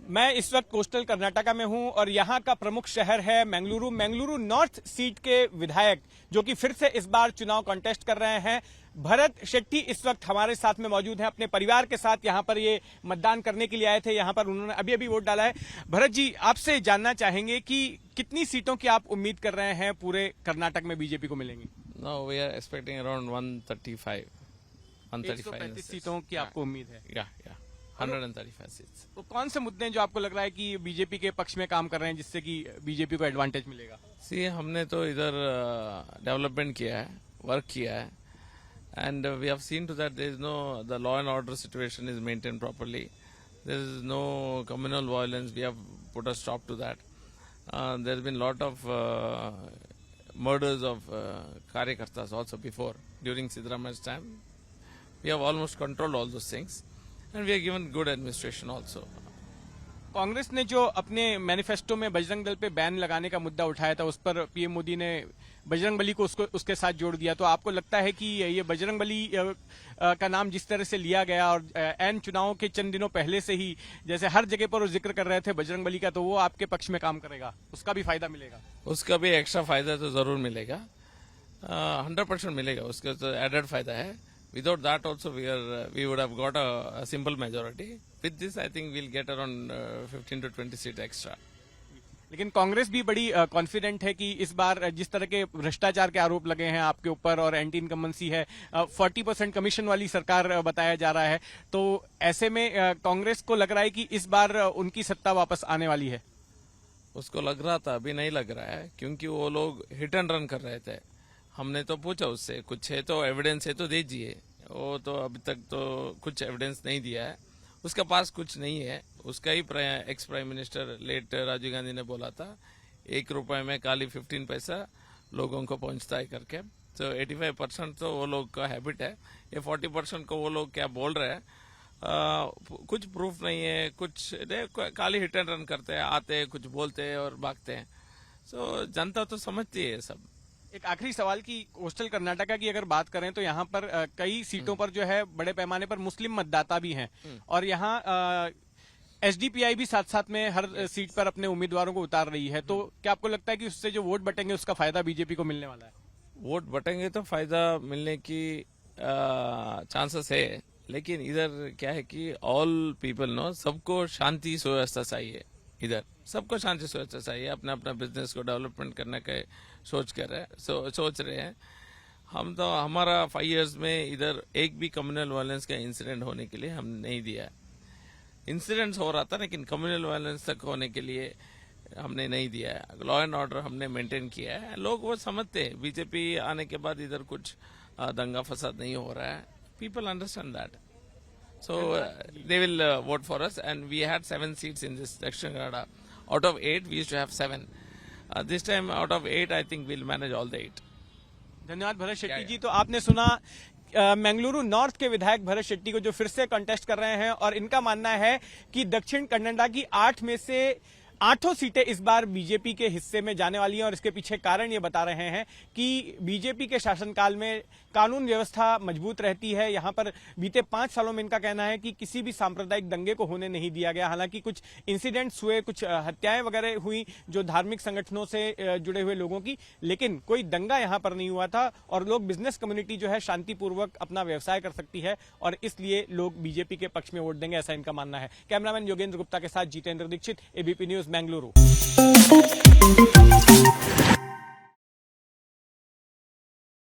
मैं इस वक्त कोस्टल कर्नाटका में हूं और यहां का प्रमुख शहर है मंगलुरु। मंगलुरु नॉर्थ सीट के विधायक जो कि फिर से इस बार चुनाव कॉन्टेस्ट कर रहे हैं, भरत शेट्टी इस वक्त हमारे साथ में मौजूद हैं। अपने परिवार के साथ यहां पर ये मतदान करने के लिए आए थे। यहां पर उन्होंने अभी अभी वोट डाला है। भरत जी, आपसे जानना चाहेंगे कि कितनी सीटों की आप उम्मीद कर रहे हैं पूरे कर्नाटक में बीजेपी को मिलेंगी? No, we are expecting around 135. 135 सीटों की आपको उम्मीद है? Yeah. 135 seats. तो कौन से मुद्दे हैं जो आपको लग रहा है कि बीजेपी के पक्ष में काम कर रहे हैं जिससे कि बीजेपी को एडवांटेज मिलेगा? See, हमने तो इधर डेवलपमेंट किया है, वर्क किया है, and we have seen to that there is no, the law and order situation is maintained properly. There is no communal violence. We have put a stop to that. There has been lot of murders of Karyakartas also before, during Siddaramaia's time. We have almost controlled all those things. And we are given good administration also. Congress ने जो अपने manifesto में बजरंग दल पे ban लगाने का मुद्दा उठाया था, उस पर पीएम मोदी ने बजरंग बली को उसके साथ जोड़ दिया। तो आपको लगता है कि ये बजरंग बली का नाम जिस तरह से लिया गया और एन चुनाव के चंद दिनों पहले से ही जैसे हर जगह पर वो जिक्र कर रहे थे बजरंग बली का, तो वो आपके पक्ष में काम करेगा? उसका भी फायदा मिलेगा? उसका भी एक्स्ट्रा फायदा तो जरूर मिलेगा, 100% मिलेगा। उसका तो एडेड फायदा है। Without that also we would have got a simple majority. With this I think we'll get around 15 to 20 seat extra. लेकिन कांग्रेस भी बड़ी कॉन्फिडेंट है कि इस बार जिस तरह के भ्रष्टाचार के आरोप लगे हैं आपके ऊपर और एंटी इनकम्बेंसी है, 40% कमीशन वाली सरकार बताया जा रहा है, तो ऐसे में कांग्रेस को लग रहा है कि इस बार उनकी सत्ता वापस आने वाली है? उसको लग रहा था, अभी नहीं लग रहा है, क्योंकि वो लोग हिट एंड रन कर रहे थे। हमने तो पूछा उससे, कुछ है तो एविडेंस है तो दीजिए। वो तो अभी तक तो कुछ एविडेंस नहीं दिया है, उसके पास कुछ नहीं है। उसका ही ex prime minister late Rajiv Gandhi ने बोला था 1 रुपए में खाली 15 पैसा लोगों को पहुंचता है करके। तो 85% तो वो लोग का हैबिट है। ये 40% को वो लोग क्या बोल रहे हैं, कुछ प्रूफ नहीं है, कुछ खाली हिट एंड रन करते हैं, आते हैं, कुछ बोलते हैं और भागते हैं। सो जनता तो समझती है ये सब। एक आखिरी सवाल की कोस्टल कर्नाटका की अगर बात करें तो यहाँ पर कई सीटों पर जो है बड़े पैमाने पर मुस्लिम मतदाता भी हैं और यहाँ एसडीपीआई भी साथ साथ में हर सीट पर अपने उम्मीदवारों को उतार रही है। तो क्या आपको लगता है कि उससे जो वोट बटेंगे उसका फायदा बीजेपी को मिलने वाला है? वोट बटेंगे तो फायदा मिलने की चांसेस है, लेकिन इधर क्या है कि ऑल पीपल नो, सबको शांति सुव्यवस्था चाहिए। इधर सबको शांति सुव्यवस्था चाहिए, अपना अपना बिजनेस को डेवलपमेंट करने का सोच रहे हैं। हम तो हमारा 5 इयर्स में इधर एक भी कम्युनल वायलेंस का इंसिडेंट होने के लिए हम नहीं दिया। इंसिडेंट्स हो रहा था लेकिन कम्युनल वायलेंस तक होने के लिए हमने नहीं दिया है। लॉ एंड ऑर्डर हमने मेंटेन किया है। लोग वो समझते हैं, बीजेपी आने के बाद इधर कुछ दंगा फसाद नहीं हो रहा है। People understand that, so they will vote for us, and we had 7 seats in this Dakshin Kannada. Out of 8 we used to have 7. This time out of 8 I think we'll manage all the 8. धन्यवाद भरत शेट्टी जी। तो आपने सुना Mangaluru north के विधायक भरत शेट्टी को जो फिर से कंटेस्ट कर रहे हैं और इनका मानना है कि दक्षिण कन्नड़ा की 8 में से 8 सीटें इस बार बीजेपी के हिस्से में जाने वाली हैं और इसके पीछे कारण ये बता रहे हैं कि बीजेपी के शासनकाल में कानून व्यवस्था मजबूत रहती है। यहां पर बीते 5 सालों में इनका कहना है कि किसी भी सांप्रदायिक दंगे को होने नहीं दिया गया। हालांकि कुछ इंसिडेंट्स हुए, कुछ हत्याएं वगैरह हुई जो धार्मिक संगठनों से जुड़े हुए लोगों की, लेकिन कोई दंगा यहां पर नहीं हुआ था और लोग, बिजनेस कम्युनिटी जो है शांतिपूर्वक अपना व्यवसाय कर सकती है और इसलिए लोग बीजेपी के पक्ष में वोट देंगे, ऐसा इनका मानना है। कैमरामैन योगेंद्र गुप्ता के साथ जितेंद्र दीक्षित, एबीपी न्यूज, बेंगलुरु।